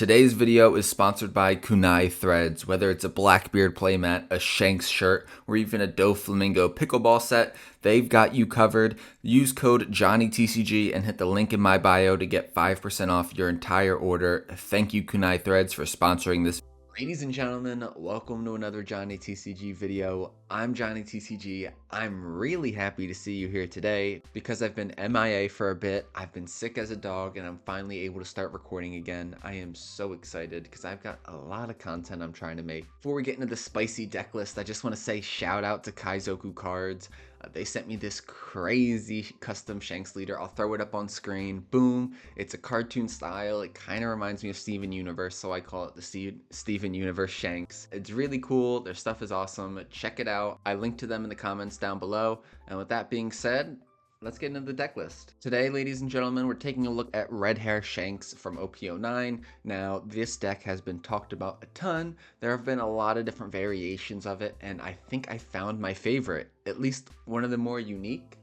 Today's video is sponsored by Kunai Threads. Whether it's a Blackbeard playmat, a Shanks shirt, or even a Doflamingo pickleball set, they've got you covered. Use code JohnnyTCG and hit the link in my bio to get 5% off your entire order. Thank you, Kunai Threads, for sponsoring this. Ladies and gentlemen, welcome to another Johnny TCG video. I'm Johnny TCG. I'm really happy to see you here today because I've been MIA for a bit. I've been sick as a dog and I'm finally able to start recording again. I am so excited because I've got a lot of content I'm trying to make. Before we get into the spicy deck list, I just want to say shout out to Kaizoku Cards. They sent me this crazy custom Shanks leader. I'll throw it up on screen. Boom. It's a cartoon style. It kind of reminds me of Steven Universe, so I call it the Steven Universe Shanks. It's really cool. Their stuff is awesome. Check it out. I linked to them in the comments down below. And with that being said, let's get into the deck list. Today, ladies and gentlemen, we're taking a look at Red Hair Shanks from OP09. Now, this deck has been talked about a ton. There have been a lot of different variations of it, and I think I found my favorite, at least one of the more unique.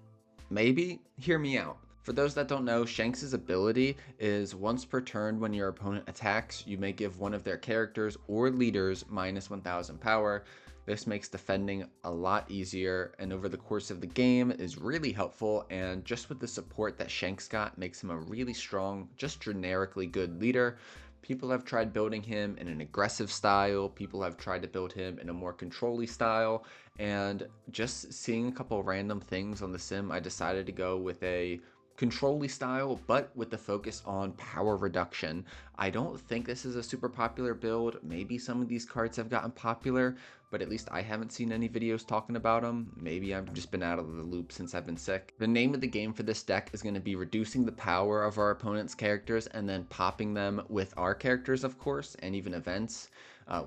Maybe? Hear me out. For those that don't know, Shanks' ability is once per turn when your opponent attacks, you may give one of their characters or leaders minus 1000 power. This makes defending a lot easier, and over the course of the game is really helpful, and just with the support that Shanks got makes him a really strong, just generically good leader. People have tried building him in an aggressive style, people have tried to build him in a more control-y style, and just seeing a couple random things on the sim, I decided to go with a control-y style, but with the focus on power reduction. I don't think this is a super popular build. Maybe some of these cards have gotten popular, but at least I haven't seen any videos talking about them. Maybe I've just been out of the loop since I've been sick. The name of the game for this deck is going to be reducing the power of our opponent's characters and then popping them with our characters, of course, and even events.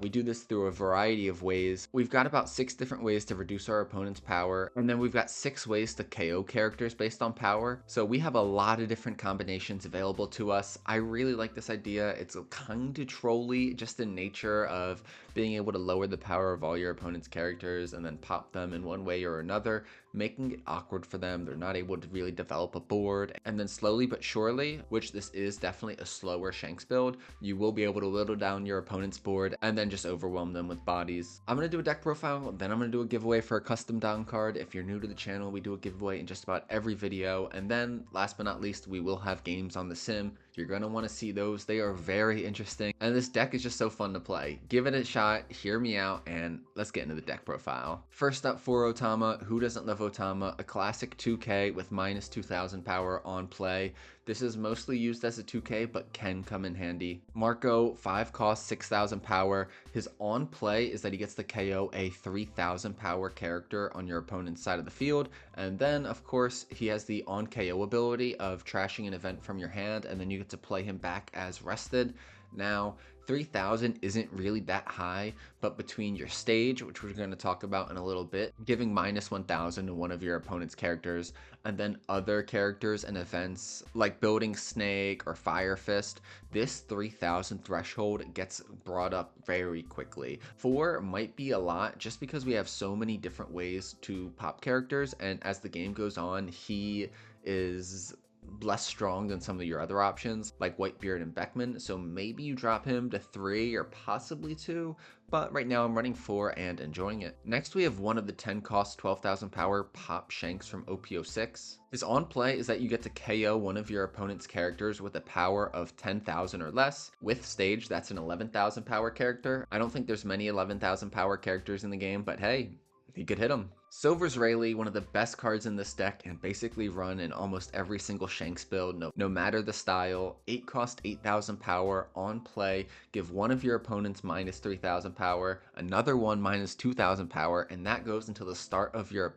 We do this through a variety of ways. We've got about 6 different ways to reduce our opponent's power, and then we've got 6 ways to KO characters based on power. So we have a lot of different combinations available to us. I really like this idea. It's kind of trolly, just in nature of being able to lower the power of all your opponent's characters and then pop them in one way or another, making it awkward for them. They're not able to really develop a board. And then slowly but surely, which this is definitely a slower Shanks build, you will be able to whittle down your opponent's board and then just overwhelm them with bodies. I'm going to do a deck profile, then I'm going to do a giveaway for a custom down card. If you're new to the channel, we do a giveaway in just about every video. And then last but not least, we will have games on the sim. You're going to want to see those. They are very interesting. And this deck is just so fun to play. Give it a shot, hear me out, and let's get into the deck profile. First up for Otama. Who doesn't love Otama? A classic 2K with minus 2000 power on play. This is mostly used as a 2K, but can come in handy. Marco, 5 cost, 6000 power. His on play is that he gets to KO a 3000 power character on your opponent's side of the field. And then, of course, he has the on KO ability of trashing an event from your hand, and then you get to play him back as rested. Now, 3000 isn't really that high, but between your stage, which we're going to talk about in a little bit, giving minus 1000 to one of your opponent's characters, and then other characters and events like building Snake or Fire Fist, this 3000 threshold gets brought up very quickly. 4 might be a lot just because we have so many different ways to pop characters, and as the game goes on, he is less strong than some of your other options like Whitebeard and Beckman, so maybe you drop him to 3 or possibly 2, but right now I'm running 4 and enjoying it. Next we have one of the 10 cost 12,000 power pop Shanks from OP06. His on play is that you get to KO one of your opponent's characters with a power of 10,000 or less. With stage, that's an 11,000 power character. I don't think there's many 11,000 power characters in the game, but hey, he could hit them. Silver's Rayleigh, one of the best cards in this deck and basically run in almost every single Shanks build, no matter the style. 8 cost, 8000 power on play. Give one of your opponents minus 3000 power, another one minus 2000 power, and that goes until the start of your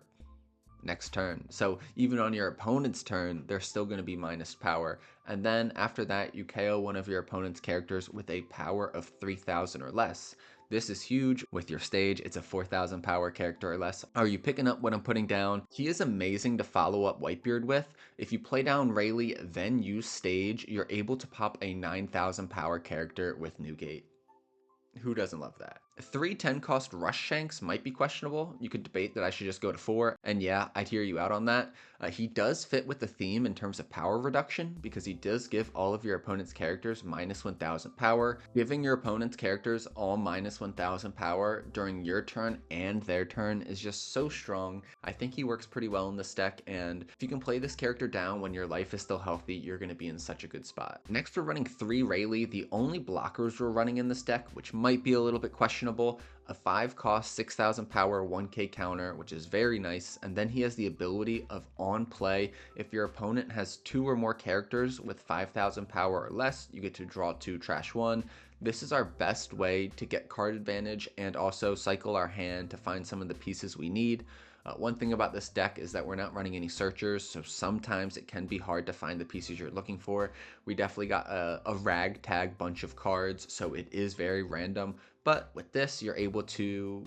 next turn. So even on your opponent's turn, they're still going to be minus power. And then after that, you KO one of your opponent's characters with a power of 3000 or less. This is huge. With your stage, it's a 4000 power character or less. Are you picking up what I'm putting down? He is amazing to follow up Whitebeard with. If you play down Rayleigh, then use stage, you're able to pop a 9000 power character with Newgate. Who doesn't love that? 3 10-cost Rush Shanks might be questionable. You could debate that I should just go to 4, and yeah, I'd hear you out on that. He does fit with the theme in terms of power reduction, because he does give all of your opponent's characters minus 1000 power. Giving your opponent's characters all minus 1000 power during your turn and their turn is just so strong. I think he works pretty well in this deck, and if you can play this character down when your life is still healthy, you're going to be in such a good spot. Next, we're running 3 Rayleigh, the only blockers we're running in this deck, which might be a little bit questionable. A 5 cost 6000 power 1k counter, which is very nice, and then he has the ability of on play, if your opponent has 2 or more characters with 5000 power or less, you get to draw 2, trash 1. This is our best way to get card advantage and also cycle our hand to find some of the pieces we need. One thing about this deck is that we're not running any searchers, so sometimes it can be hard to find the pieces you're looking for. We definitely got a ragtag bunch of cards, so it is very random, but with this, you're able to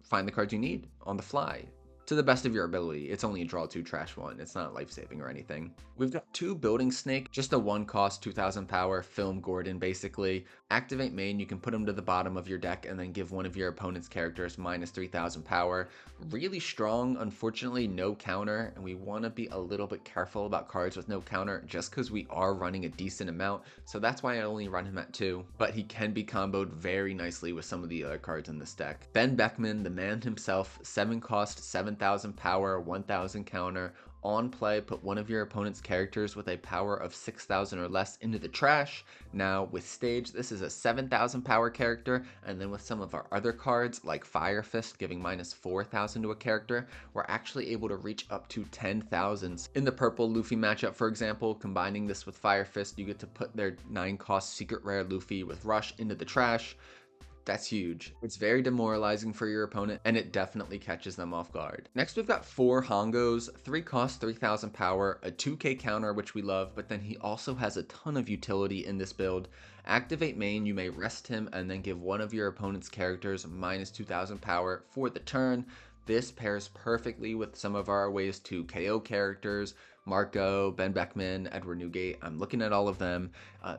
find the cards you need on the fly. To the best of your ability. It's only a draw 2, trash 1. It's not life-saving or anything. We've got 2 Building Snake, just a 1 cost 2000 power Film Gordon basically. Activate main, you can put him to the bottom of your deck and then give one of your opponent's characters minus 3000 power. Really strong, unfortunately no counter, and we want to be a little bit careful about cards with no counter just because we are running a decent amount, so that's why I only run him at 2, but he can be comboed very nicely with some of the other cards in this deck. Ben Beckman, the man himself, 7 cost 7000 power 1000 counter. On play, put one of your opponent's characters with a power of 6000 or less into the trash. Now with Stage, this is a 7000 power character, and then with some of our other cards like Fire Fist giving minus 4000 to a character, we're actually able to reach up to 10,000. In the purple Luffy matchup, for example, combining this with Fire Fist, you get to put their 9 cost secret rare Luffy with Rush into the trash. That's huge. It's very demoralizing for your opponent, and it definitely catches them off guard. Next, we've got 4 Hongos, 3 cost 3000 power, a 2k counter, which we love, but then he also has a ton of utility in this build. Activate main, you may rest him and then give one of your opponent's characters minus 2000 power for the turn. This pairs perfectly with some of our ways to KO characters, Marco, Ben Beckman, Edward Newgate. I'm looking at all of them.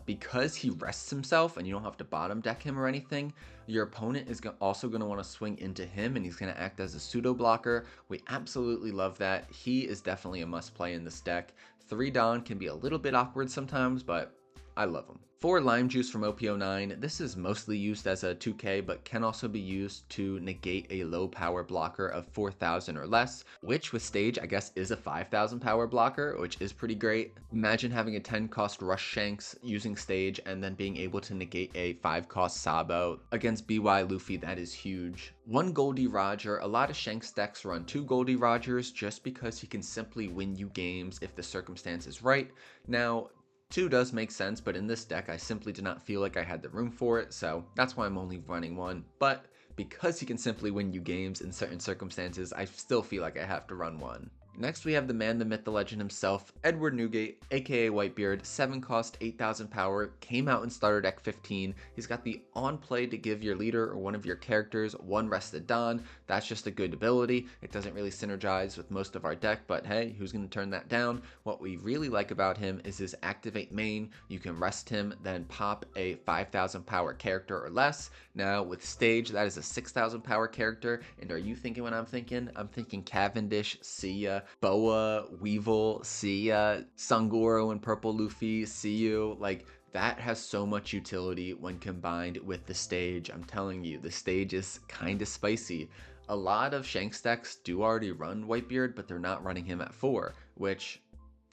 Because he rests himself and you don't have to bottom deck him or anything, your opponent is also going to want to swing into him and he's going to act as a pseudo blocker. We absolutely love that. He is definitely a must play in this deck. 3 Don can be a little bit awkward sometimes, but I love them. 4 Lime Juice from OP09. This is mostly used as a 2k, but can also be used to negate a low power blocker of 4000 or less, which with Stage, I guess, is a 5000 power blocker, which is pretty great. Imagine having a 10 cost Rush Shanks using Stage and then being able to negate a 5 cost Sabo against BY Luffy. That is huge. 1 Goldie Roger. A lot of Shanks decks run 2 Goldie Rogers just because he can simply win you games if the circumstance is right. Now, 2 does make sense, but in this deck I simply did not feel like I had the room for it, so that's why I'm only running 1. But because he can simply win you games in certain circumstances, I still feel like I have to run 1. Next, we have the man, the myth, the legend himself, Edward Newgate, aka Whitebeard. 7 cost, 8000 power, came out in starter deck 15. He's got the on play to give your leader or one of your characters 1 rested Don. That's just a good ability. It doesn't really synergize with most of our deck, but hey, who's going to turn that down? What we really like about him is his activate main. You can rest him, then pop a 5000 power character or less. Now with Stage, that is a 6000 power character, and are you thinking what I'm thinking? I'm thinking Cavendish, see ya. Boa, Weevil, see ya. Sangoro and Purple Luffy, see you. Like, that has so much utility when combined with the Stage. I'm telling you, the Stage is kind of spicy. A lot of Shanks decks do already run Whitebeard, but they're not running him at 4, which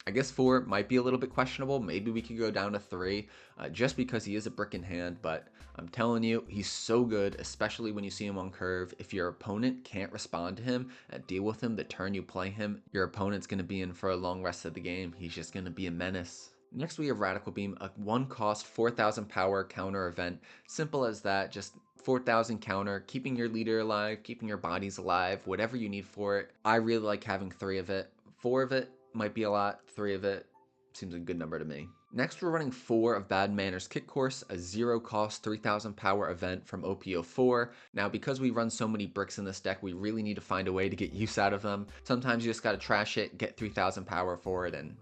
I guess 4 might be a little bit questionable. Maybe we could go down to 3 just because he is a brick in hand, but I'm telling you, he's so good, especially when you see him on curve. If your opponent can't respond to him and deal with him the turn you play him, your opponent's going to be in for a long rest of the game. He's just going to be a menace. Next, we have Radical Beam, a 1 cost 4000 power counter event. Simple as that, just 4000 counter, keeping your leader alive, keeping your bodies alive, whatever you need for it. I really like having 3 of it. 4 of it might be a lot, 3 of it seems a good number to me. Next, we're running 4 of Bad Manners Kick Course, a 0 cost 3000 power event from OP04. Now, because we run so many bricks in this deck, we really need to find a way to get use out of them. Sometimes you just gotta trash it, get 3000 power for it, and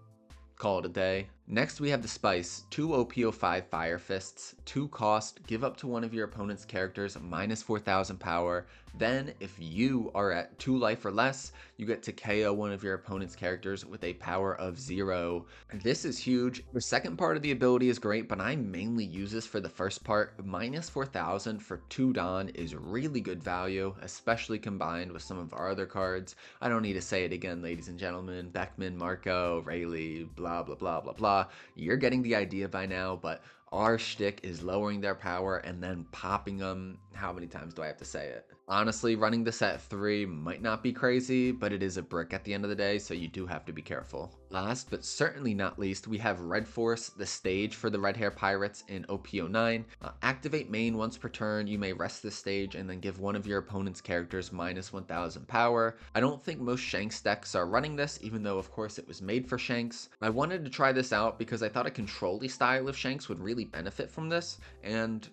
call it a day. Next, we have the Spice, 2 OP05 Fire Fists, 2 cost, give up to one of your opponent's characters minus 4,000 power. Then, if you are at 2 life or less, you get to KO one of your opponent's characters with a power of 0. This is huge. The second part of the ability is great, but I mainly use this for the first part. Minus 4,000 for 2 Dawn is really good value, especially combined with some of our other cards. I don't need to say it again, ladies and gentlemen. Beckman, Marco, Rayleigh, blah, blah, blah, blah, blah. You're getting the idea by now, but our shtick is lowering their power and then popping them. How many times do I have to say it? Honestly, running this at 3 might not be crazy, but it is a brick at the end of the day, so you do have to be careful. Last but certainly not least, we have Red Force, the stage for the Red Hair Pirates in OP09. Activate main once per turn. You may rest this stage and then give one of your opponent's characters minus 1,000 power. I don't think most Shanks decks are running this, even though of course it was made for Shanks. I wanted to try this out because I thought a control-y style of Shanks would really benefit from this, and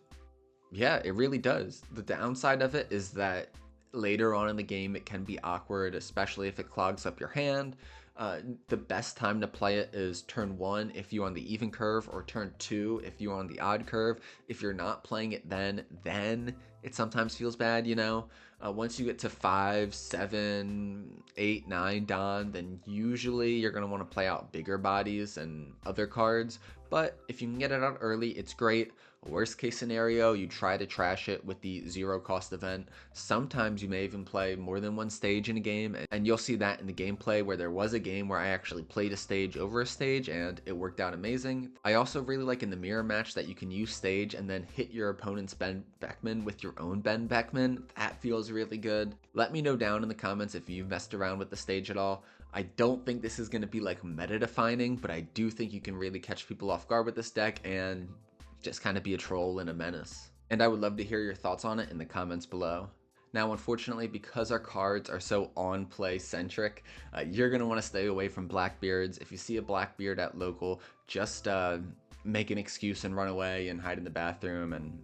yeah, it really does. The downside of it is that later on in the game it can be awkward, especially if it clogs up your hand. The best time to play it is turn 1 if you're on the even curve, or turn 2 if you're on the odd curve. If you're not playing it then it sometimes feels bad, you know? Once you get to 5, 7, 8, 9 Dawn, then usually you're going to want to play out bigger bodies and other cards. But if you can get it out early, it's great. Worst case scenario, you try to trash it with the 0 cost event. Sometimes you may even play more than one stage in a game, and you'll see that in the gameplay, where there was a game where I actually played a stage over a stage and it worked out amazing. I also really like in the mirror match that you can use stage and then hit your opponent's Ben Beckman with your own Ben Beckman. That feels really good. Let me know down in the comments if you've messed around with the stage at all. I don't think this is going to be like meta defining, but I do think you can really catch people off guard with this deck and just kind of be a troll and a menace. And I would love to hear your thoughts on it in the comments below. Now, unfortunately, because our cards are so on-play centric, you're going to want to stay away from Blackbeards. If you see a Blackbeard at local, just make an excuse and run away and hide in the bathroom, and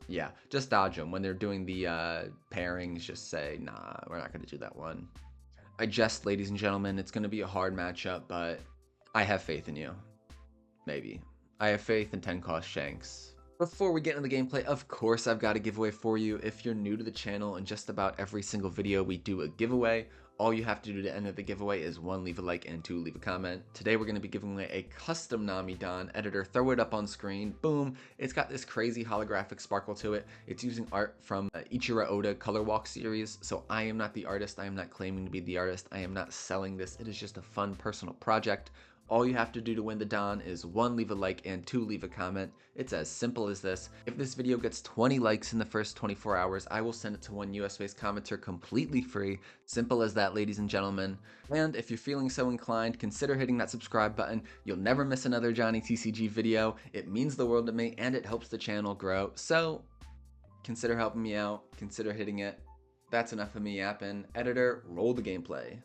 yeah, just dodge them. When they're doing the pairings, just say, nah, we're not going to do that one. I jest, ladies and gentlemen, it's going to be a hard matchup, but I have faith in you. Maybe. I have faith in 10 cost Shanks. Before we get into the gameplay, of course I've got a giveaway for you. If you're new to the channel, in just about every single video we do a giveaway. All you have to do to enter the giveaway is 1, leave a like, and 2, leave a comment. Today we're going to be giving away a custom Nami Don. Editor, throw it up on screen. Boom. It's got this crazy holographic sparkle to it. It's using art from Ichiro Oda Colorwalk series. So I am not the artist. I am not claiming to be the artist. I am not selling this. It is just a fun personal project. All you have to do to win the Don is 1, leave a like, and 2, leave a comment. It's as simple as this. If this video gets 20 likes in the first 24 hours, I will send it to one US-based commenter completely free. Simple as that, ladies and gentlemen. And if you're feeling so inclined, consider hitting that subscribe button. You'll never miss another Johnny TCG video. It means the world to me, and it helps the channel grow. So consider helping me out. Consider hitting it. That's enough of me yapping. Editor, roll the gameplay.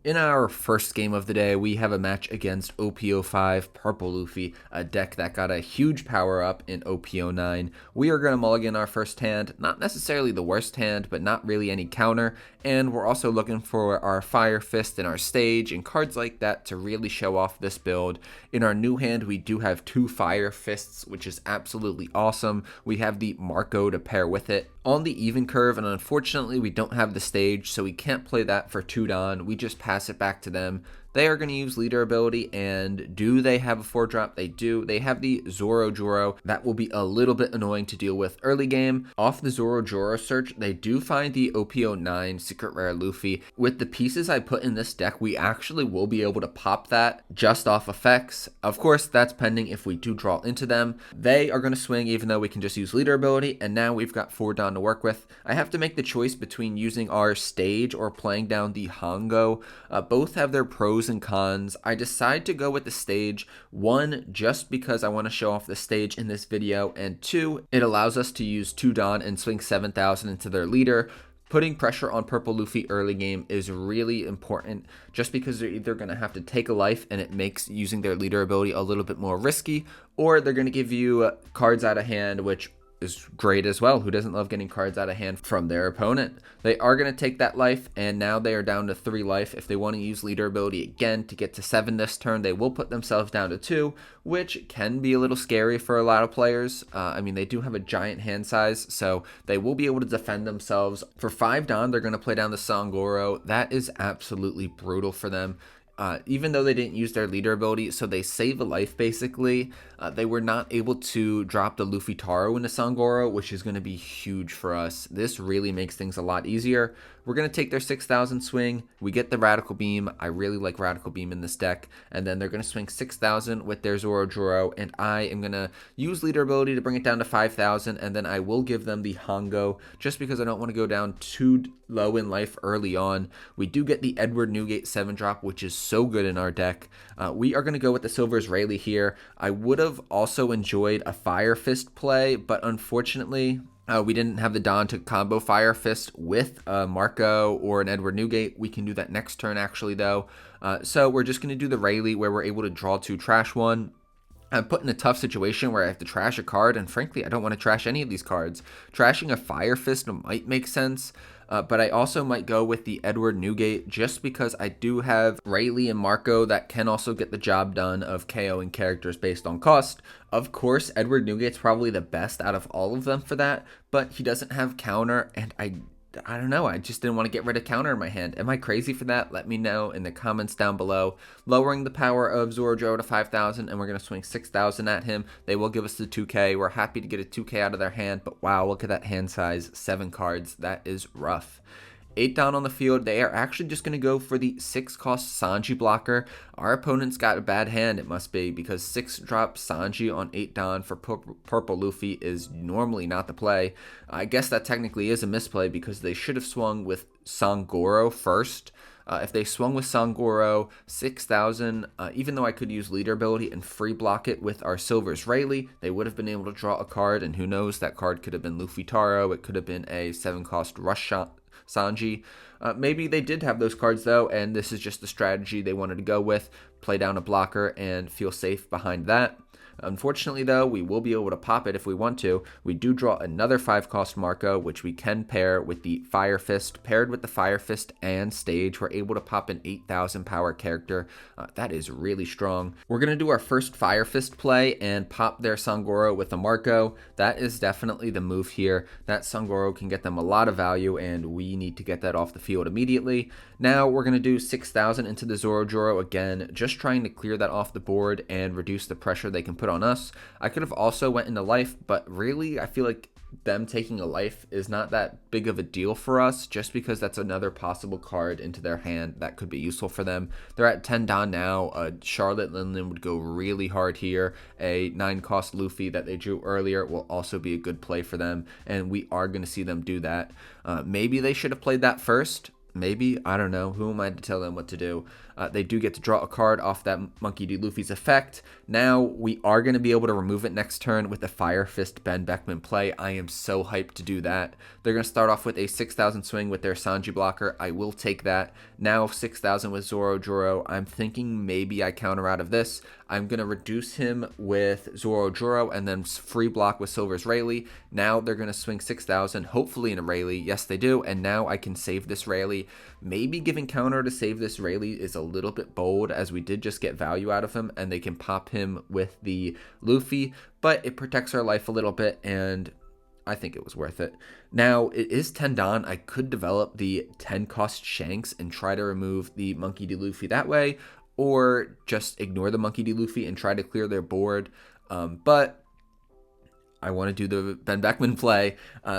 In our first game of the day, we have a match against OP05 Purple Luffy, a deck that got a huge power up in OP09. We are going to mulligan our first hand, not necessarily the worst hand, but not really any counter, and we're also looking for our Fire Fist and our Stage and cards like that to really show off this build. In our new hand, we do have 2 Fire Fists, which is absolutely awesome. We have the Marco to pair with it. On the even curve, and unfortunately we don't have the Stage, so we can't play that for 2 Dawn. We just pass it back to them. They are going to use leader ability, and do they have a 4-drop? They do. They have the Zoro Joro. That will be a little bit annoying to deal with early game. Off the Zoro Joro search, they do find the OP09 Secret Rare Luffy. With the pieces I put in this deck, we actually will be able to pop that just off effects. Of course, that's pending if we do draw into them. They are going to swing even though we can just use leader ability, and now we've got 4 Dawn to work with. I have to make the choice between using our Stage or playing down the Hongo. Both have their pros and cons. I decide to go with the Stage, 1, just because I want to show off the Stage in this video, and 2, it allows us to use 2 Dawn and swing 7,000 into their leader. Putting pressure on Purple Luffy early game is really important, just because they're either going to have to take a life and it makes using their leader ability a little bit more risky, or they're going to give you cards out of hand, which is great as well. Who doesn't love getting cards out of hand from their opponent? They are going to take that life, and now they are down to 3 life. If they want to use leader ability again to get to 7 this turn, they will put themselves down to 2, which can be a little scary for a lot of players. I mean, they do have a giant hand size, so they will be able to defend themselves. For 5 Don, they're going to play down the Sangoro. That is absolutely brutal for them. Even though they didn't use their leader ability, so they save a life basically, they were not able to drop the Luffy Taro into Sangoro, which is going to be huge for us. This really makes things a lot easier. We're going to take their 6,000 swing. We get the Radical Beam. I really like Radical Beam in this deck. And then they're going to swing 6,000 with their Zoro, and I am going to use leader ability to bring it down to 5,000, and then I will give them the Hongo just because I don't want to go down too low in life early on. We do get the Edward Newgate 7-drop, which is so good in our deck. We are going to go with the Silver's Rayleigh here. I would have also enjoyed a Fire Fist play, but unfortunately, we didn't have the Don to combo Fire Fist with Marco or an Edward Newgate. We can do that next turn, actually, though. So we're just going to do the Rayleigh, where we're able to draw 2, trash 1. I'm put in a tough situation where I have to trash a card, and frankly, I don't want to trash any of these cards. Trashing a Fire Fist might make sense, but I also might go with the Edward Newgate just because I do have Rayleigh and Marco that can also get the job done of KOing characters based on cost. Of course, Edward Newgate's probably the best out of all of them for that, but he doesn't have counter, and I don't know, I just didn't want to get rid of counter in my hand. Am I crazy for that? Let me know in the comments down below. Lowering the power of Zoro to 5,000, and we're going to swing 6,000 at him. They will give us the 2k. We're happy to get a 2k out of their hand, but wow, look at that hand size. 7 cards. That is rough. 8 down on the field. They are actually just going to go for the 6 cost Sanji blocker. Our opponent's got a bad hand, it must be, because 6 drop Sanji on 8 down for purple Luffy is normally not the play. I guess that technically is a misplay because they should have swung with Sangoro first. If they swung with Sangoro, 6,000, even though I could use leader ability and free block it with our Silver's Rayleigh, they would have been able to draw a card, and who knows, that card could have been Luffy Taro, it could have been a 7 cost Rush Shot Sanji. Maybe they did have those cards though, and this is just the strategy they wanted to go with. Play down a blocker and feel safe behind that. Unfortunately though, we will be able to pop it if we want to. We do draw another 5 cost Marco, which we can pair with the Fire Fist. Paired with the Fire Fist and Stage, we're able to pop an 8,000 power character. That is really strong. We're going to do our first Fire Fist play and pop their Sangoro with a Marco. That is definitely the move here. That Sangoro can get them a lot of value, and we need to get that off the field immediately. Now we're going to do 6,000 into the Zoro again, just trying to clear that off the board and reduce the pressure they can put on us. I could have also went into life, but really I feel like them taking a life is not that big of a deal for us, just because that's another possible card into their hand that could be useful for them. They're at 10 Don now. Charlotte Linlin would go really hard here. A 9 cost Luffy that they drew earlier will also be a good play for them, and we are going to see them do that. Maybe they should have played that first. Maybe, I don't know, who am I to tell them what to do? They do get to draw a card off that Monkey D. Luffy's effect. Now we are going to be able to remove it next turn with the Fire Fist Ben Beckman play. I am so hyped to do that. They're going to start off with a 6,000 swing with their Sanji blocker. I will take that. Now 6,000 with Zoro. I'm thinking maybe I counter out of this. I'm going to reduce him with Zoro and then free block with Silver's Rayleigh. Now they're going to swing 6,000, hopefully in a Rayleigh. Yes, they do. And now I can save this Rayleigh. Maybe giving counter to save this Rayleigh is a little bit bold, as we did just get value out of him, and they can pop him with the Luffy, but it protects our life a little bit, and I think it was worth it. Now, it is 10 Don. I could develop the 10 cost Shanks and try to remove the Monkey D. Luffy that way, or just ignore the Monkey D. Luffy and try to clear their board, but I want to do the Ben Beckman play.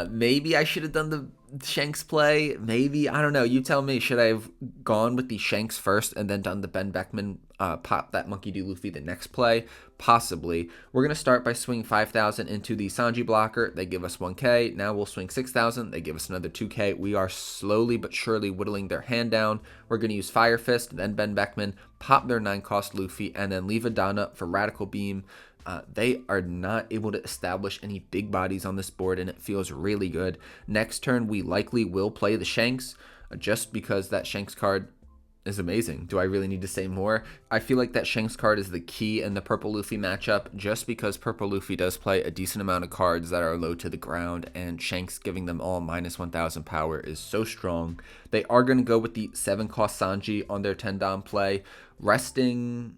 Maybe I should have done the Shanks play. Maybe, I don't know. You tell me. Should I have gone with the Shanks first and then done the Ben Beckman pop that Monkey D. Luffy the next play? Possibly. We're going to start by swinging 5,000 into the Sanji blocker. They give us 1k. Now we'll swing 6,000. They give us another 2k. We are slowly but surely whittling their hand down. We're going to use Fire Fist, then Ben Beckman, pop their 9 cost Luffy, and then leave a Don up for Radical Beam. They are not able to establish any big bodies on this board, and it feels really good. Next turn, we likely will play the Shanks, just because that Shanks card is amazing. Do I really need to say more? I feel like that Shanks card is the key in the Purple Luffy matchup, just because Purple Luffy does play a decent amount of cards that are low to the ground, and Shanks giving them all minus 1000 power is so strong. They are going to go with the 7 cost Sanji on their 10 Dom play, resting.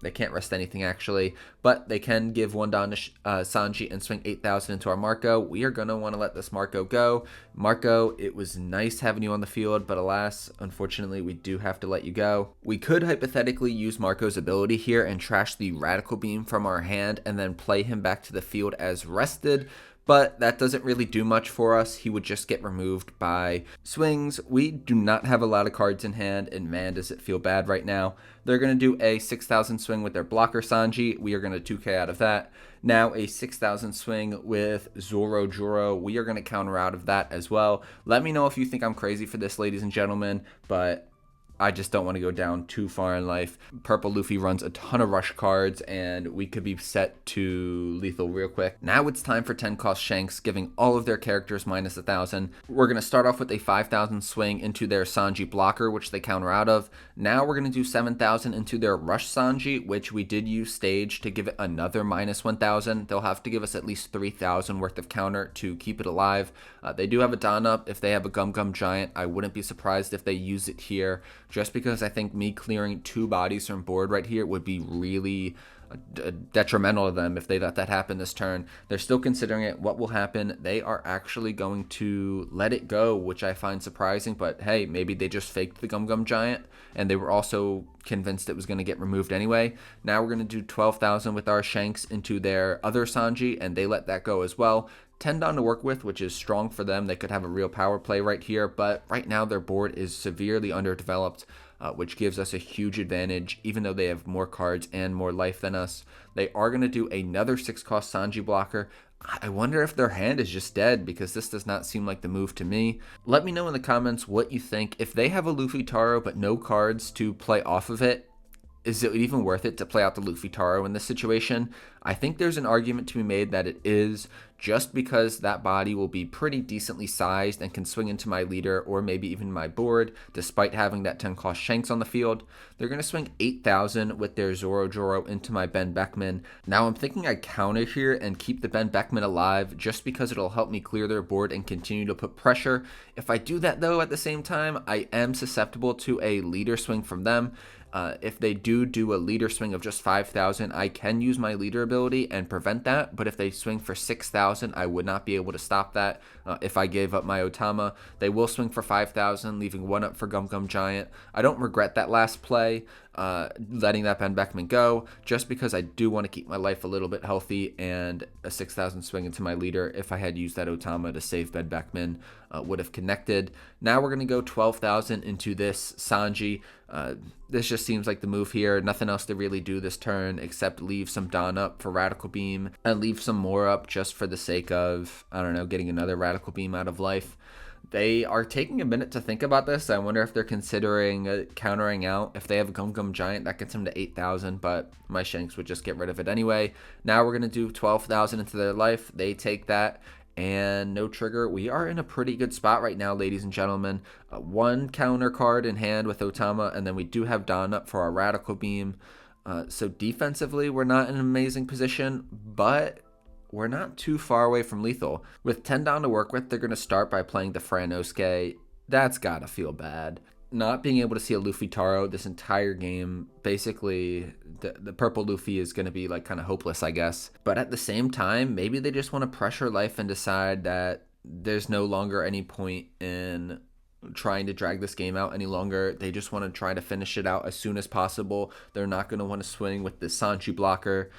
They can't rest anything actually, but they can give 1 down to Sanji and swing 8,000 into our Marco. We are going to want to let this Marco go. Marco, it was nice having you on the field, but alas, unfortunately, we do have to let you go. We could hypothetically use Marco's ability here and trash the Radical Beam from our hand and then play him back to the field as rested, but that doesn't really do much for us. He would just get removed by swings. We do not have a lot of cards in hand, and man, does it feel bad right now. They're going to do a 6,000 swing with their blocker Sanji. We are going to 2k out of that. Now a 6,000 swing with Zoro Juro. We are going to counter out of that as well. Let me know if you think I'm crazy for this, ladies and gentlemen, but I just don't want to go down too far in life. Purple Luffy runs a ton of rush cards, and we could be set to lethal real quick. Now it's time for 10 cost Shanks, giving all of their characters minus 1,000. We're going to start off with a 5,000 swing into their Sanji blocker, which they counter out of. Now we're going to do 7,000 into their rush Sanji, which we did use stage to give it another minus 1,000. They'll have to give us at least 3,000 worth of counter to keep it alive. They do have a Don up. If they have a Gum Gum Giant, I wouldn't be surprised if they use it here, just because I think me clearing 2 bodies from board right here would be really detrimental to them if they let that happen this turn. They're still considering it. What will happen? They are actually going to let it go, which I find surprising, but hey, maybe they just faked the Gum Gum Giant and they were also convinced it was going to get removed anyway. Now we're going to do 12,000 with our Shanks into their other Sanji, and they let that go as well. 10 down to work with, which is strong for them. They could have a real power play right here, but right now their board is severely underdeveloped, which gives us a huge advantage, even though they have more cards and more life than us. They are going to do another 6 cost Sanji blocker. I wonder if their hand is just dead, because this does not seem like the move to me. Let me know in the comments what you think. If they have a Luffy Taro but no cards to play off of it, is it even worth it to play out the Luffy Taro in this situation? I think there's an argument to be made that it is, just because that body will be pretty decently sized and can swing into my leader or maybe even my board, despite having that 10 cost Shanks on the field. They're going to swing 8,000 with their Zoro Joro into my Ben Beckman. Now I'm thinking I counter here and keep the Ben Beckman alive, just because it'll help me clear their board and continue to put pressure. If I do that though, at the same time, I am susceptible to a leader swing from them. If they do a leader swing of just 5,000, I can use my leader ability and prevent that. But if they swing for 6,000, I would not be able to stop that. If I gave up my Otama, they will swing for 5,000, leaving 1 up for Gum Gum Giant. I don't regret that last play, letting that Ben Beckman go, just because I do want to keep my life a little bit healthy, and a 6,000 swing into my leader, if I had used that Otama to save Ben Beckman, would have connected. Now we're going to go 12,000 into this Sanji. This just seems like the move here. Nothing else to really do this turn except leave some Dawn up for Radical Beam and leave some more up just for the sake of, I don't know, getting another Radical Beam out of life. They are taking a minute to think about this. I wonder if they're considering countering out. If they have a Gum Gum Giant, that gets them to 8,000, but my Shanks would just get rid of it anyway. Now we're going to do 12,000 into their life. They take that, and no trigger. We are in a pretty good spot right now, ladies and gentlemen. 1 counter card in hand with Otama, and then we do have Dawn up for our Radical Beam. So defensively, we're not in an amazing position, but we're not too far away from lethal. With 10 down to work with, they're going to start by playing the Franosuke. That's got to feel bad. Not being able to see a Luffy Taro this entire game, basically the purple Luffy is going to be like kind of hopeless, I guess. But at the same time, maybe they just want to pressure life and decide that there's no longer any point in trying to drag this game out any longer. They just want to try to finish it out as soon as possible. They're not going to want to swing with the Sanji blocker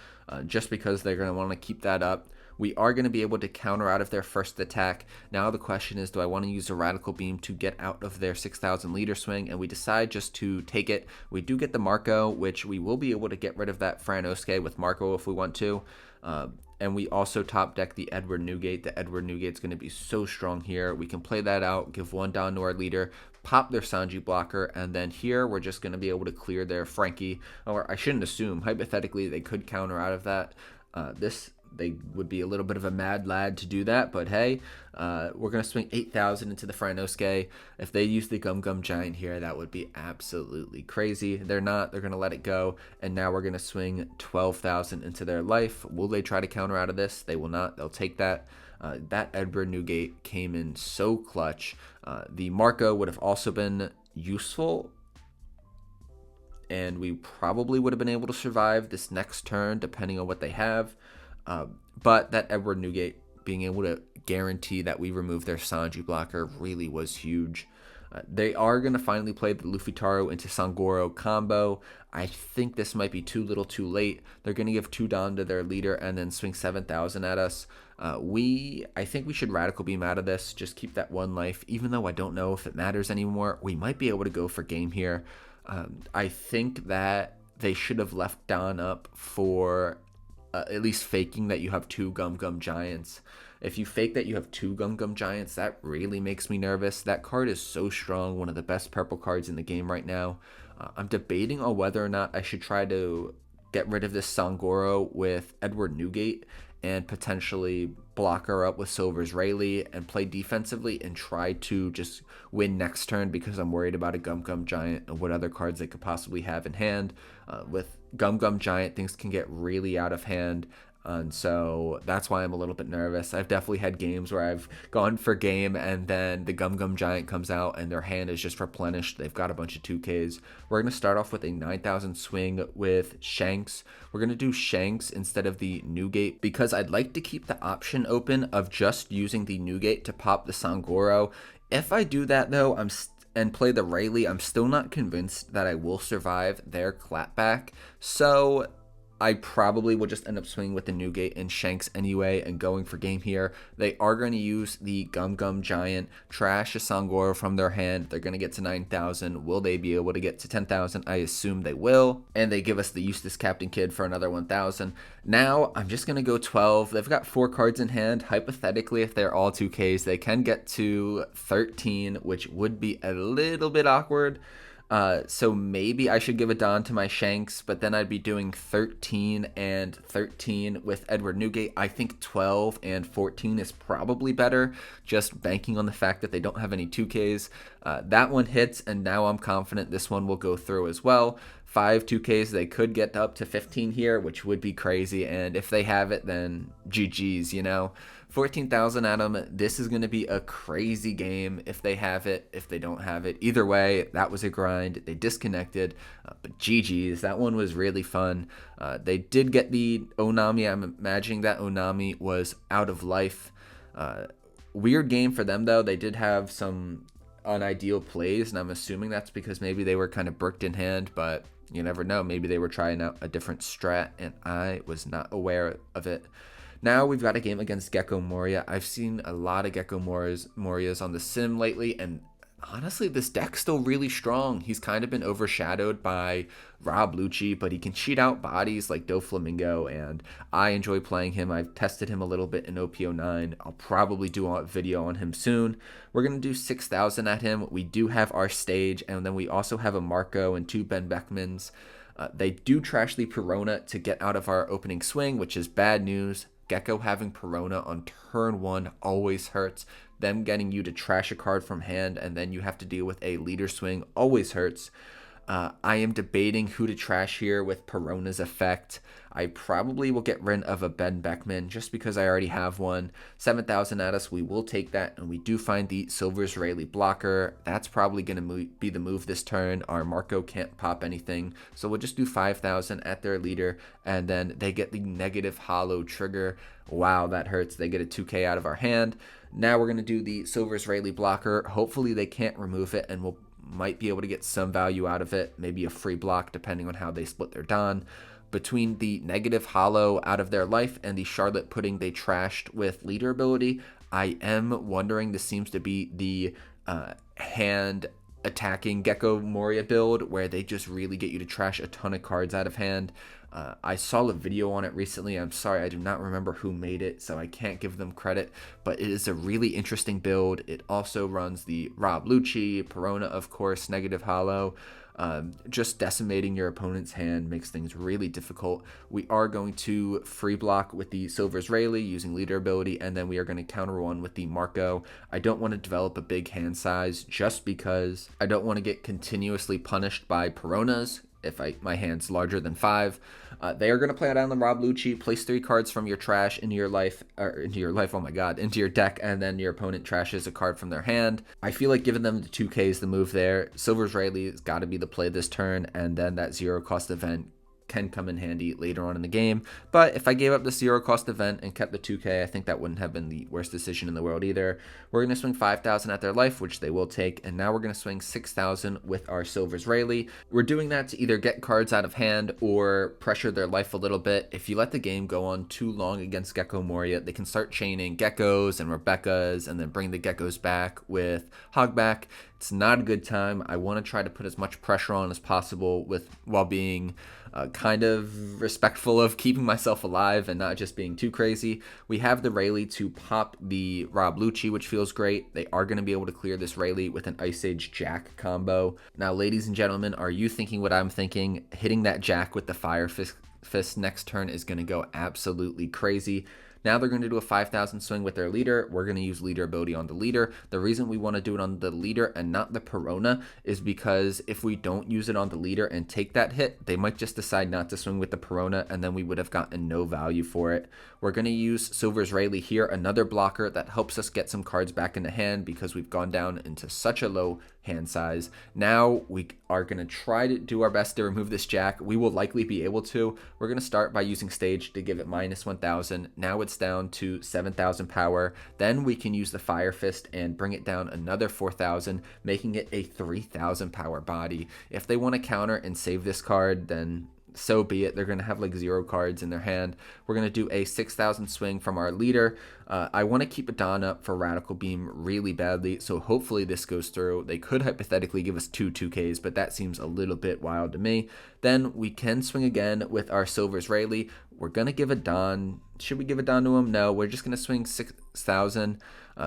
just because they're going to want to keep that up. We are going to be able to counter out of their first attack. Now the question is, do I want to use a Radical Beam to get out of their 6,000 leader swing? And we decide just to take it. We do get the Marco, which we will be able to get rid of that Franosuke with Marco if we want to. And we also top deck the Edward Newgate. The Edward Newgate's going to be so strong here. We can play that out, give 1 down to our leader, pop their Sanji blocker, and then here we're just going to be able to clear their Frankie. Or I shouldn't assume. Hypothetically, they could counter out of that. they would be a little bit of a mad lad to do that, but hey, we're going to swing 8,000 into the Franosuke. If they use the Gum Gum Giant here, that would be absolutely crazy. They're not. They're going to let it go, and now we're going to swing 12,000 into their life. Will they try to counter out of this? They will not. They'll take that. That Edward Newgate came in so clutch. The Marco would have also been useful, and we probably would have been able to survive this next turn depending on what they have. But that Edward Newgate being able to guarantee that we remove their Sanji blocker really was huge. They are going to finally play the Luffy Taro into Sangoro combo. I think this might be too little too late. They're going to give 2 Don to their leader and then swing 7,000 at us. I think we should Radical Beam out of this. Just keep that 1 life. Even though I don't know if it matters anymore, we might be able to go for game here. I think that they should have left Don up for at least faking that you have 2 Gum Gum Giants. If you fake that you have 2 Gum Gum Giants, that really makes me nervous. That card is so strong, one of the best purple cards in the game right now. I'm debating on whether or not I should try to get rid of this Sangoro with Edward Newgate and potentially block her up with Silver's Rayleigh and play defensively and try to just win next turn, because I'm worried about a Gum Gum Giant and what other cards they could possibly have in hand. With Gum Gum Giant, things can get really out of hand. And so that's why I'm a little bit nervous. I've definitely had games where I've gone for game and then the Gum Gum Giant comes out and their hand is just replenished. They've got a bunch of 2Ks. We're going to start off with a 9,000 swing with Shanks. We're going to do Shanks instead of the Newgate because I'd like to keep the option open of just using the Newgate to pop the Sangoro. If I do that though, and play the Rayleigh, I'm still not convinced that I will survive their clapback. So I probably will just end up swinging with the Newgate and Shanks anyway and going for game here. They are going to use the Gum Gum Giant, trash a Sangoro from their hand. They're going to get to 9,000. Will they be able to get to 10,000? I assume they will. And they give us the Eustace Captain Kid for another 1,000. Now, I'm just going to go 12. They've got 4 cards in hand. Hypothetically, if they're all 2Ks, they can get to 13, which would be a little bit awkward. So maybe I should give a Don to my Shanks, but then I'd be doing 13 and 13 with Edward Newgate. I think 12 and 14 is probably better, just banking on the fact that they don't have any 2Ks. That one hits, and now I'm confident this one will go through as well. 5 2Ks, they could get up to 15 here, which would be crazy, and if they have it, then GG's, 14,000 at them. This is going to be a crazy game if they have it, if they don't have it. Either way, that was a grind. They disconnected, but GG's. That one was really fun. They did get the Onami. I'm imagining that Onami was out of life. Weird game for them, though. They did have some unideal plays, and I'm assuming that's because maybe they were kind of bricked in hand, but you never know. Maybe they were trying out a different strat, and I was not aware of it. Now we've got a game against Gecko Moria. I've seen a lot of Gecko Morias on the sim lately, and honestly, this deck's still really strong. He's kind of been overshadowed by Rob Lucci, but he can cheat out bodies like Doflamingo, and I enjoy playing him. I've tested him a little bit in OP09. I'll probably do a video on him soon. We're going to do 6,000 at him. We do have our stage, and then we also have a Marco and 2 Ben Beckmans. They do trash the Perona to get out of our opening swing, which is bad news. Gecko having Perona on turn 1 always hurts. Them getting you to trash a card from hand and then you have to deal with a leader swing always hurts. I am debating who to trash here with Perona's effect. I probably will get rid of a Ben Beckman just because I already have one. 7,000 at us, we will take that, and we do find the Silver's Rayleigh blocker. That's probably going to be the move this turn. Our Marco can't pop anything, so we'll just do 5,000 at their leader, and then they get the negative hollow trigger. Wow, that hurts. They get a 2K out of our hand. Now we're going to do the Silver's Rayleigh blocker. Hopefully they can't remove it, and we'll might be able to get some value out of it, maybe a free block depending on how they split their Don. Between the negative hollow out of their life and the Charlotte pudding they trashed with leader ability, I am wondering, this seems to be the hand attacking Gecko Moria build where they just really get you to trash a ton of cards out of hand. I saw a video on it recently. I'm sorry, I do not remember who made it, so I can't give them credit, but it is a really interesting build. It also runs the Rob Lucci, Perona, of course, negative hollow. Just decimating your opponent's hand makes things really difficult. We are going to free block with the Silver's Rayleigh using leader ability, and then we are going to counter one with the Marco. I don't want to develop a big hand size just because I don't want to get continuously punished by Peronas if my hand's larger than 5. They are going to play out on the Rob Lucci. Place 3 cards from your trash into your life, oh my god, into your deck, and then your opponent trashes a card from their hand. I feel like giving them the 2K is the move there. Silver's Rayleigh has got to be the play this turn, and then that 0 cost event can come in handy later on in the game. But if I gave up the 0 cost event and kept the 2K, I think that wouldn't have been the worst decision in the world either. We're going to swing 5,000 at their life, which they will take, and now we're going to swing 6,000 with our Silver's Rayleigh. We're doing that to either get cards out of hand or pressure their life a little bit. If you let the game go on too long against Gecko Moria, they can start chaining Geckos and Rebecca's and then bring the Geckos back with Hogback. It's not a good time. I want to try to put as much pressure on as possible while being kind of respectful of keeping myself alive and not just being too crazy. We have the Rayleigh to pop the Rob Lucci, which feels great. They are going to be able to clear this Rayleigh with an Ice Age Jack combo. Now, ladies and gentlemen, are you thinking what I'm thinking? Hitting that Jack with the Fire Fist next turn is going to go absolutely crazy. Now they're going to do a 5,000 swing with their leader. We're going to use leader ability on the leader. The reason we want to do it on the leader and not the Perona is because if we don't use it on the leader and take that hit, they might just decide not to swing with the Perona, and then we would have gotten no value for it. We're going to use Silver's Rayleigh here, another blocker that helps us get some cards back into hand because we've gone down into such a low hand size. Now we are going to try to do our best to remove this Jack. We will likely be able to. We're going to start by using Stage to give it minus 1,000. Now it's down to 7,000 power. Then we can use the Fire Fist and bring it down another 4,000, making it a 3,000 power body. If they want to counter and save this card, then so be it. They're going to have like 0 cards in their hand. We're going to do a 6,000 swing from our leader. I want to keep a Dawn up for Radical Beam really badly, so hopefully this goes through. They could hypothetically give us 2Ks, but that seems a little bit wild to me. Then we can swing again with our Silver's Rayleigh. We're going to give a Dawn. Should we give a Dawn to him? No, we're just going to swing 6,000.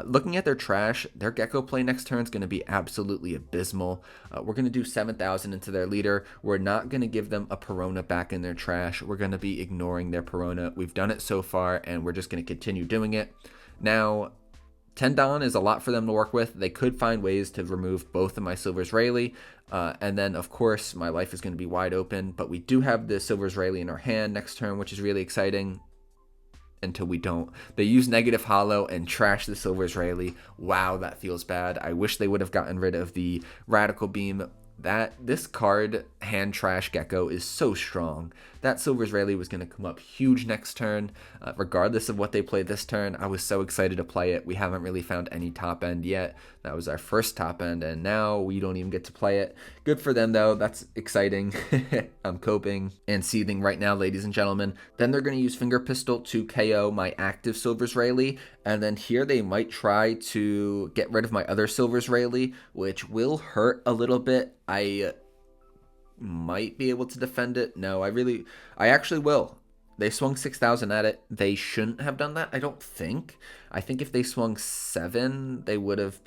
Looking at their trash, their Gecko play next turn is going to be absolutely abysmal. We're going to do 7,000 into their leader. We're not going to give them a Perona back in their trash. We're going to be ignoring their Perona. We've done it so far, and we're just going to continue doing it. Now, 10 Dawn is a lot for them to work with. They could find ways to remove both of my Silver's Rayleigh, and then, of course, my life is going to be wide open. But we do have the Silver's Rayleigh in our hand next turn, which is really exciting. Until we don't. They use negative hollow and trash the Silver's Rayleigh. Wow, that feels bad. I wish they would have gotten rid of the Radical Beam. This card, Hand Trash Gecko, is so strong. That Silver's Rayleigh was going to come up huge next turn. Regardless of what they play this turn, I was so excited to play it. We haven't really found any top end yet. That was our first top end, and now we don't even get to play it. Good for them, though. That's exciting. I'm coping and seething right now, ladies and gentlemen. Then they're going to use Finger Pistol to KO my active Silver's Rayleigh, and then here they might try to get rid of my other Silver's Rayleigh, which will hurt a little bit. I might be able to defend it. No, I actually will. They swung 6,000 at it. They shouldn't have done that, I don't think. I think if they swung 7, they would have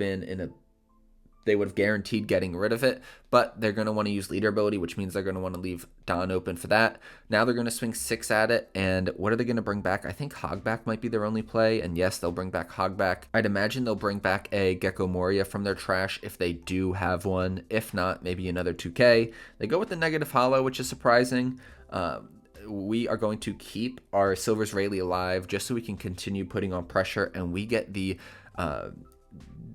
guaranteed getting rid of it, but they're going to want to use leader ability, which means they're going to want to leave Dawn open for that. Now they're going to swing 6 at it, and what are they going to bring back? I think Hogback might be their only play, and yes, they'll bring back Hogback. I'd imagine they'll bring back a Gecko Moria from their trash if they do have one. If not, maybe another 2K. They go with the negative hollow, which is surprising. We are going to keep our Silver's Rayleigh alive just so we can continue putting on pressure, and we get the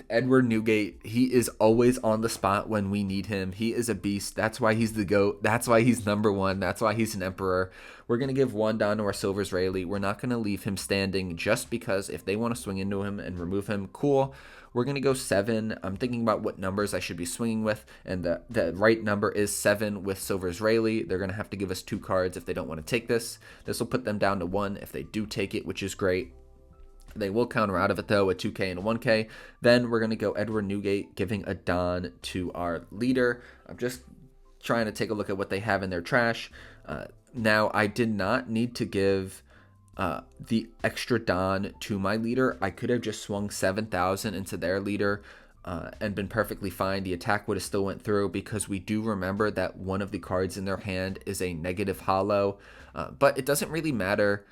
Edward Newgate. He is always on the spot when we need him. He is a beast. That's why he's the GOAT. That's why he's number 1. That's why he's an emperor. We're going to give 1 down to our Silver's Rayleigh. We're not going to leave him standing just because if they want to swing into him and remove him, cool. We're going to go 7. I'm thinking about what numbers I should be swinging with, and the right number is 7 with Silver's Rayleigh. They're going to have to give us 2 cards if they don't want to take this. This will put them down to 1 if they do take it, which is great. They will counter out of it, though, a 2K and a 1K. Then we're going to go Edward Newgate, giving a Dawn to our leader. I'm just trying to take a look at what they have in their trash. Now, I did not need to give the extra Don to my leader. I could have just swung 7,000 into their leader and been perfectly fine. The attack would have still went through because we do remember that one of the cards in their hand is a negative hollow, but it doesn't really matter.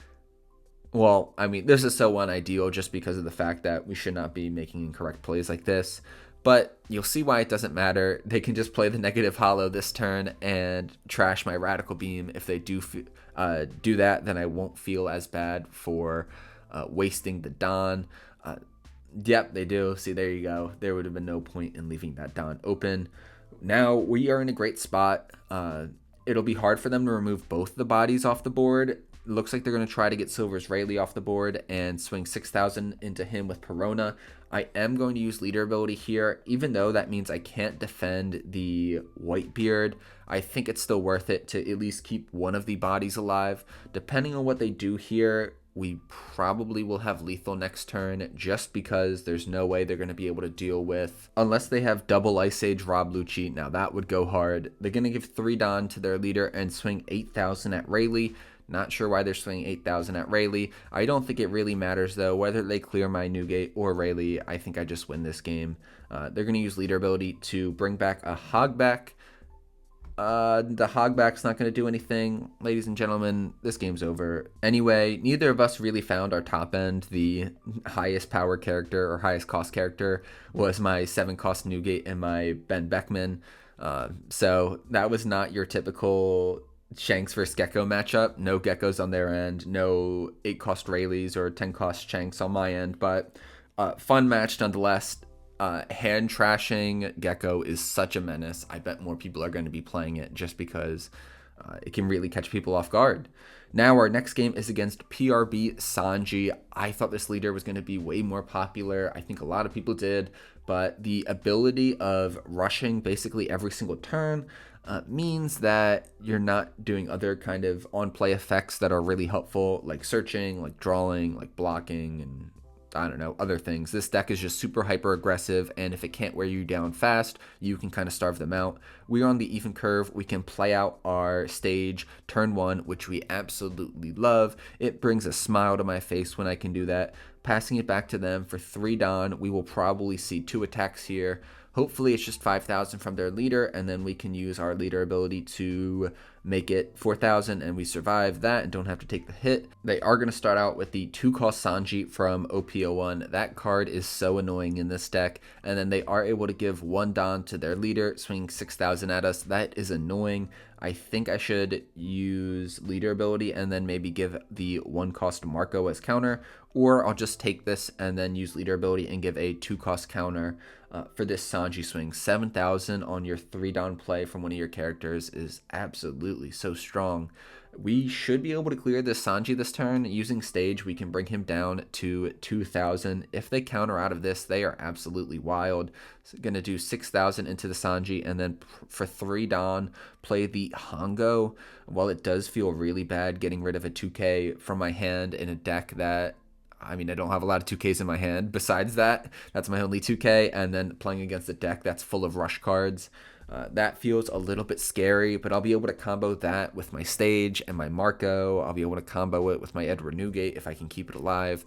Well, I mean, this is so unideal just because of the fact that we should not be making incorrect plays like this. But you'll see why it doesn't matter. They can just play the negative hollow this turn and trash my radical beam. If they do that, then I won't feel as bad for wasting the Don. Yep, they do. See, there you go. There would have been no point in leaving that Don open. Now we are in a great spot. It'll be hard for them to remove both the bodies off the board. It looks like they're going to try to get Silver's Rayleigh off the board and swing 6,000 into him with Perona. I am going to use leader ability here, even though that means I can't defend the Whitebeard. I think it's still worth it to at least keep one of the bodies alive. Depending on what they do here, we probably will have lethal next turn just because there's no way they're going to be able to deal with, unless they have double Ice Age Rob Lucci. Now that would go hard. They're going to give 3 Don to their leader and swing 8,000 at Rayleigh. Not sure why they're swinging 8,000 at Rayleigh. I don't think it really matters though, whether they clear my Newgate or Rayleigh. I think I just win this game. They're going to use leader ability to bring back a Hogback. The Hogback's not going to do anything. Ladies and gentlemen, this game's over. Anyway, neither of us really found our top end. The highest power character or highest cost character was my 7 cost Newgate and my Ben Beckman. So that was not your typical Shanks versus Gecko matchup. No Geckos on their end, no 8 cost Rayleighs or 10 cost Shanks on my end, but fun match nonetheless. Hand trashing Gecko is such a menace. I bet more people are going to be playing it just because it can really catch people off guard. Now our next game is against PRB Sanji. I thought this leader was going to be way more popular. I think a lot of people did, but the ability of rushing basically every single turn means that you're not doing other kind of on-play effects that are really helpful, like searching, like drawing, like blocking, and I don't know, other things. This deck is just super hyper aggressive, and if it can't wear you down fast, you can kind of starve them out. We're on the even curve. We can play out our stage turn 1, which we absolutely love. It brings a smile to my face when I can do that. Passing it back to them for 3 Don. We will probably see 2 attacks here. Hopefully it's just 5,000 from their leader, and then we can use our leader ability to make it 4,000, and we survive that and don't have to take the hit. They are going to start out with the 2 cost Sanji from OP01. That card is so annoying in this deck, and then they are able to give 1 Don to their leader, swinging 6,000 at us. That is annoying. I think I should use leader ability and then maybe give the 1 cost Marco as counter, or I'll just take this and then use leader ability and give a 2 cost counter for this Sanji swing. 7,000 on your 3 Don play from one of your characters is absolutely so strong. We should be able to clear this Sanji this turn. Using stage, we can bring him down to 2,000. If they counter out of this, they are absolutely wild. So going to do 6,000 into the Sanji, and then for 3 Don, play the Hongo. While it does feel really bad getting rid of a 2K from my hand in a deck that, I mean, I don't have a lot of 2Ks in my hand. Besides that, that's my only 2K, and then playing against a deck that's full of rush cards. That feels a little bit scary, but I'll be able to combo that with my stage and my Marco. I'll be able to combo it with my Edward Newgate if I can keep it alive.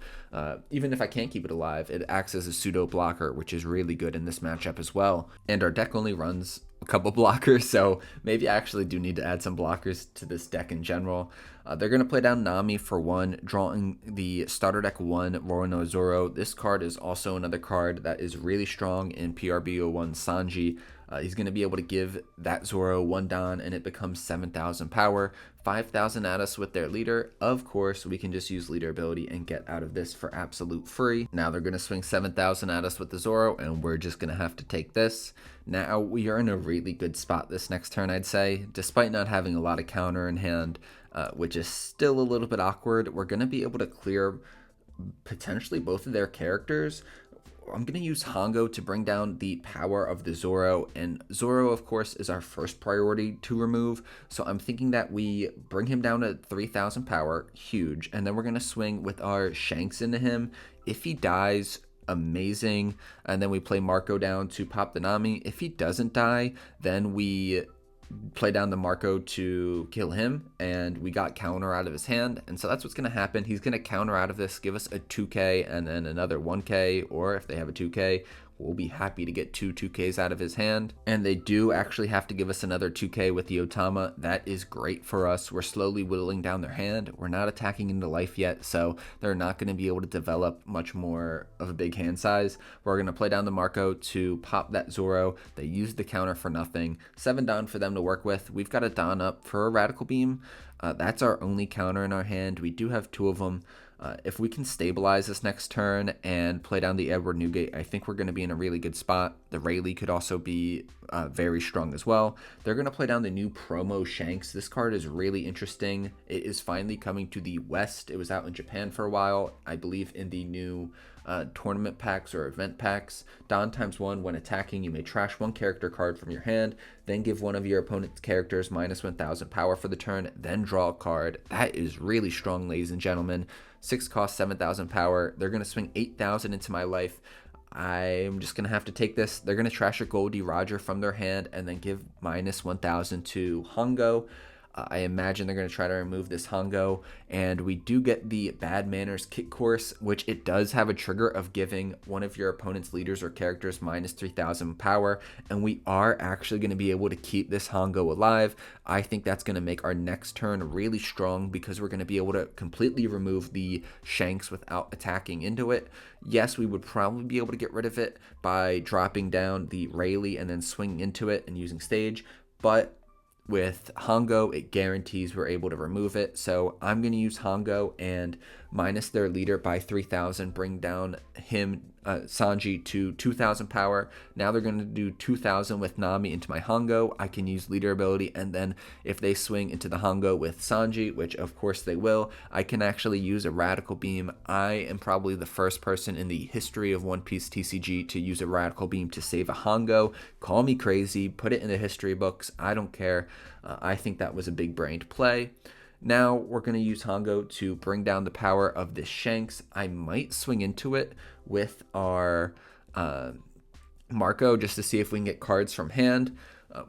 Even if I can't keep it alive, it acts as a pseudo blocker, which is really good in this matchup as well. And our deck only runs a couple blockers, so maybe I actually do need to add some blockers to this deck in general. They're going to play down Nami for 1, drawing the starter deck 1 Roronoa Zoro. This card is also another card that is really strong in PRB01 Sanji. He's going to be able to give that Zoro 1 Don, and it becomes 7,000 power. 5,000 at us with their leader. Of course, we can just use leader ability and get out of this for absolute free. Now they're going to swing 7,000 at us with the Zoro, and we're just going to have to take this. Now we are in a really good spot this next turn, I'd say. Despite not having a lot of counter in hand, which is still a little bit awkward, we're going to be able to clear potentially both of their characters. I'm going to use Hongo to bring down the power of the Zoro, and Zoro, of course, is our first priority to remove, so I'm thinking that we bring him down to 3,000 power, huge, and then we're going to swing with our Shanks into him. If he dies, amazing, and then we play Marco down to pop the Nami. If he doesn't die, then we play down the Marco to kill him, and we got counter out of his hand. And so that's what's going to happen. He's going to counter out of this, give us a 2k and then another 1k, or if they have a 2k, we'll be happy to get 2 2ks out of his hand. And they do actually have to give us another 2k with the Otama. That is great for us. We're slowly whittling down their hand. We're not attacking into life yet, so they're not going to be able to develop much more of a big hand size. We're going to play down the Marco to pop that Zoro. They use the counter for nothing. 7 down for them to work with. We've got a Don up for a Radical Beam. That's our only counter in our hand. We do have 2 of them. If we can stabilize this next turn and play down the Edward Newgate, I think we're going to be in a really good spot. The Rayleigh could also be very strong as well. They're going to play down the new promo Shanks. This card is really interesting. It is finally coming to the West. It was out in Japan for a while, I believe in the new tournament packs or event packs. Don ×1, when attacking, you may trash 1 character card from your hand, then give one of your opponent's characters -1000 power for the turn, then draw a card. That is really strong, ladies and gentlemen. 6 cost, 7,000 power. They're going to swing 8,000 into my life. I'm just going to have to take this. They're going to trash a Goldie Roger from their hand and then give -1,000 to Hongo. I imagine they're going to try to remove this Hongo, and we do get the Bad Manners Kick Course, which it does have a trigger of giving one of your opponent's leaders or characters -3,000 power, and we are actually going to be able to keep this Hongo alive. I think that's going to make our next turn really strong because we're going to be able to completely remove the Shanks without attacking into it. Yes, we would probably be able to get rid of it by dropping down the Rayleigh and then swinging into it and using stage, but with Hongo, it guarantees we're able to remove it. So I'm going to use Hongo and minus their leader by 3,000, bring down him, Sanji, to 2,000 power. Now they're going to do 2,000 with Nami into my Hongo. I can use leader ability, and then if they swing into the Hongo with Sanji, which of course they will, I can actually use a Radical Beam. I am probably the first person in the history of One Piece TCG to use a Radical Beam to save a Hongo. Call me crazy, put it in the history books, I don't care. I think that was a big brained play. Now we're going to use Hongo to bring down the power of this Shanks. I might swing into it with our Marco just to see if we can get cards from hand.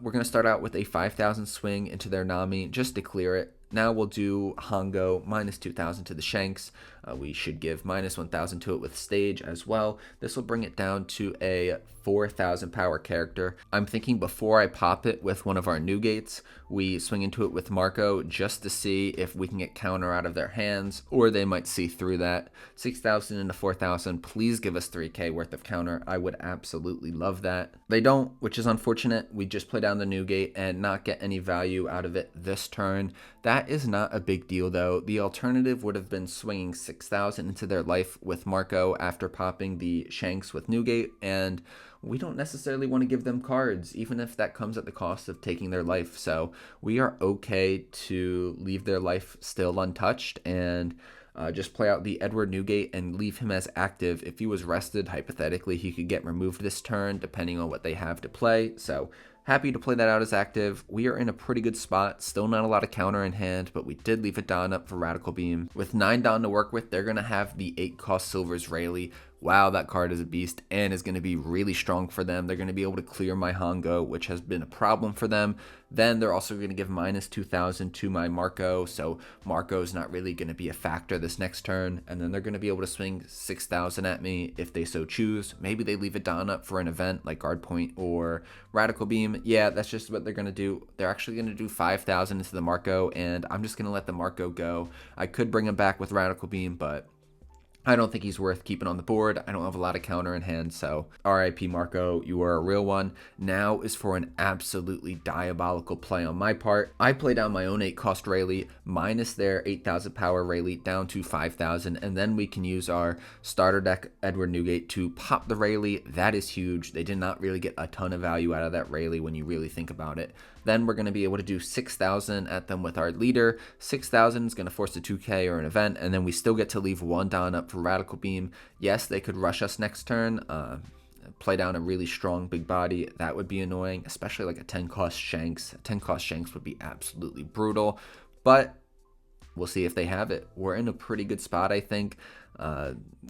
We're going to start out with a 5,000 swing into their Nami just to clear it. Now we'll do Hongo -2,000 to the Shanks. We should give -1,000 to it with stage as well. This will bring it down to a 4,000 power character. I'm thinking before I pop it with one of our Newgates, we swing into it with Marco just to see if we can get counter out of their hands, or they might see through that. 6,000 into 4,000, please give us 3k worth of counter. I would absolutely love that. They don't, which is unfortunate. We just play down the Newgate and not get any value out of it this turn. That is not a big deal though. The alternative would have been swinging 6,000 into their life with Marco after popping the Shanks with Newgate, and we don't necessarily want to give them cards, even if that comes at the cost of taking their life. So we are okay to leave their life still untouched and just play out the Edward Newgate and leave him as active. If he was rested, hypothetically, he could get removed this turn, depending on what they have to play. So happy to play that out as active. We are in a pretty good spot. Still not a lot of counter in hand, but we did leave a Don up for Radical Beam. With 9 Don to work with, they're going to have the 8 cost Silver's Rayleigh. Wow, that card is a beast and is going to be really strong for them. They're going to be able to clear my Hongo, which has been a problem for them. Then they're also going to give -2,000 to my Marco, so Marco is not really going to be a factor this next turn. And then they're going to be able to swing 6,000 at me if they so choose. Maybe they leave a Don up for an event like Guard Point or Radical Beam. Yeah, that's just what they're going to do. They're actually going to do 5,000 into the Marco, and I'm just going to let the Marco go. I could bring him back with Radical Beam, but I don't think he's worth keeping on the board. I don't have a lot of counter in hand, so RIP Marco, you are a real one. Now is for an absolutely diabolical play on my part. I play down my own 8 cost Rayleigh, minus their 8,000 power Rayleigh down to 5,000, and then we can use our starter deck Edward Newgate to pop the Rayleigh. That is huge. They did not really get a ton of value out of that Rayleigh when you really think about it. Then we're going to be able to do 6,000 at them with our leader. 6,000 is going to force a 2k or an event, and then we still get to leave 1 Don up for Radical Beam. Yes, they could rush us next turn, play down a really strong big body. That would be annoying, especially like a 10 cost Shanks. A 10 cost Shanks would be absolutely brutal, but we'll see if they have it. We're in a pretty good spot, I think.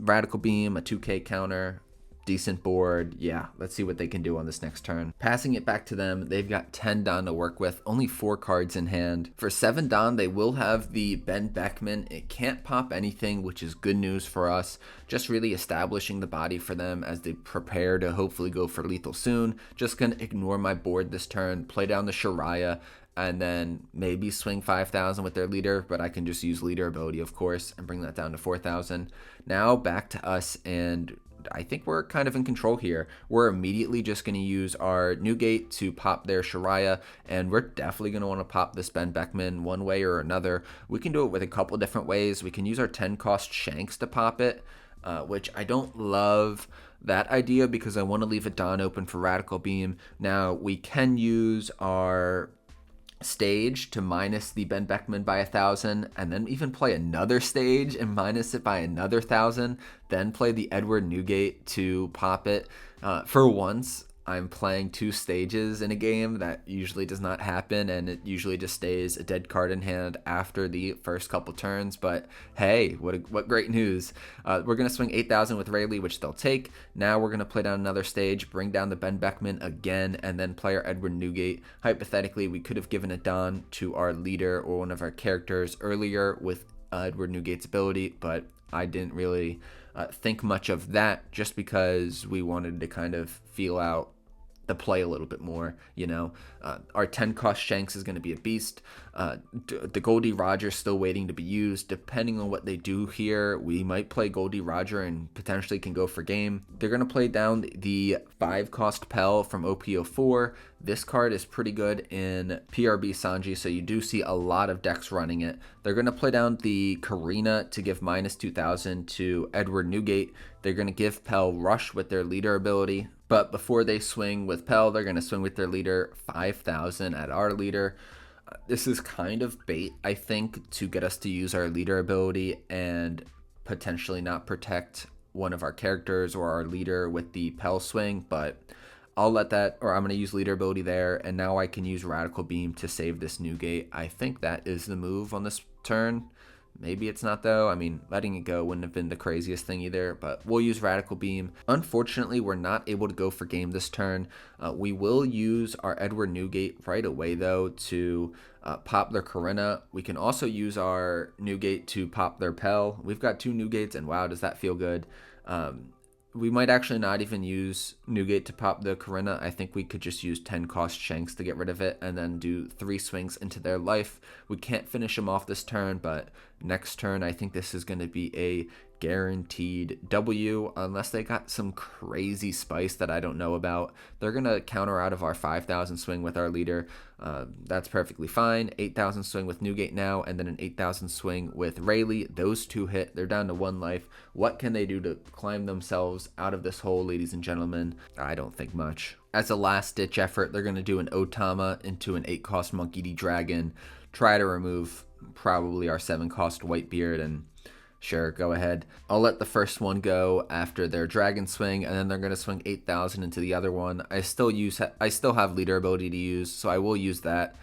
Radical Beam, a 2k counter, decent board. Yeah, let's see what they can do on this next turn. Passing it back to them, they've got 10 Don to work with, only 4 cards in hand. For 7 Don, they will have the Ben Beckman. It can't pop anything, which is good news for us. Just really establishing the body for them as they prepare to hopefully go for lethal soon. Just gonna ignore my board this turn, play down the Shariah, and then maybe swing 5,000 with their leader, but I can just use leader ability, of course, and bring that down to 4,000. Now back to us, and I think we're kind of in control here. We're immediately just going to use our Newgate to pop their Shariah, and we're definitely going to want to pop this Ben Beckman one way or another. We can do it with a couple different ways. We can use our 10 cost Shanks to pop it, which I don't love that idea because I want to leave a Don open for Radical Beam. Now we can use our stage to minus the Ben Beckman by 1,000, and then even play another stage and minus it by another 1,000, then play the Edward Newgate to pop it. For once, I'm playing 2 stages in a game. That usually does not happen, and it usually just stays a dead card in hand after the first couple turns. But hey, what great news. We're going to swing 8,000 with Rayleigh, which they'll take. Now we're going to play down another stage, bring down the Ben Beckman again, and then play our Edward Newgate. Hypothetically, we could have given a Don to our leader or one of our characters earlier with Edward Newgate's ability, but I didn't really think much of that just because we wanted to kind of feel out the play a little bit more, you know. Our 10 cost Shanks is going to be a beast. The Goldie Roger still waiting to be used. Depending on what they do here, we might play Goldie Roger and potentially can go for game. They're going to play down the 5 cost Pell from OP04. This card is pretty good in PRB Sanji, so you do see a lot of decks running it. They're going to play down the Karina to give minus 2,000 to Edward Newgate. They're going to give Pell Rush with their leader ability. But before they swing with Pell, they're going to swing with their leader 5,000 at our leader. This is kind of bait, I think, to get us to use our leader ability and potentially not protect one of our characters or our leader with the Pell swing, but I'll let that, or I'm going to use leader ability there, and now I can use Radical Beam to save this Newgate. I think that is the move on this turn. Maybe it's not, though. I mean, letting it go wouldn't have been the craziest thing either, but we'll use Radical Beam. Unfortunately, we're not able to go for game this turn. We will use our Edward Newgate right away, though, to pop their Karina. We can also use our Newgate to pop their Pell. We've got 2 Newgates, and wow, does that feel good. We might actually not even use Newgate to pop the Karina. I think we could just use 10 cost Shanks to get rid of it and then do 3 swings into their life. We can't finish them off this turn, but next turn I think this is going to be a guaranteed W unless they got some crazy spice that I don't know about. They're going to counter out of our 5,000 swing with our leader. That's perfectly fine. 8,000 swing with Newgate now, and then an 8,000 swing with Rayleigh. Those 2 hit. They're down to 1 life. What can they do to climb themselves out of this hole, ladies and gentlemen? I don't think much. As a last-ditch effort, they're going to do an Otama into an 8-cost Monkey D Dragon. Try to remove probably our 7-cost Whitebeard, and sure, go ahead. I'll let the first one go after their dragon swing, and then they're going to swing 8,000 into the other one. I still have leader ability to use, so I will use that.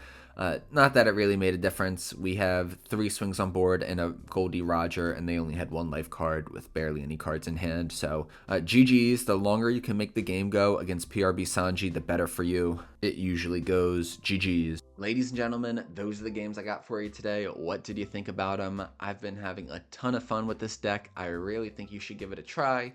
Not that it really made a difference. We have 3 swings on board and a Goldie Roger, and they only had 1 life card with barely any cards in hand. So GG's. The longer you can make the game go against PRB Sanji, the better for you. It usually goes GG's. Ladies and gentlemen, those are the games I got for you today. What did you think about them? I've been having a ton of fun with this deck. I really think you should give it a try.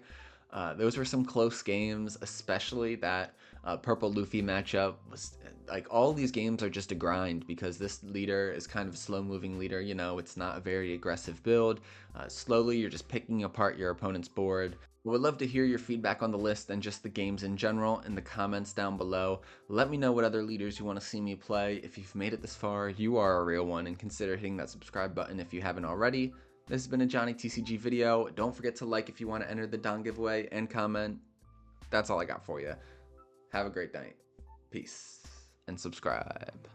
Those were some close games, especially that Purple Luffy matchup was like, all these games are just a grind because this leader is kind of a slow-moving leader. You know, it's not a very aggressive build. Slowly, you're just picking apart your opponent's board. We would love to hear your feedback on the list and just the games in general in the comments down below. Let me know what other leaders you want to see me play. If you've made it this far, you are a real one, and consider hitting that subscribe button if you haven't already. This has been a Johnny TCG video. Don't forget to like if you want to enter the Don giveaway and comment. That's all I got for you. Have a great night. Peace and subscribe.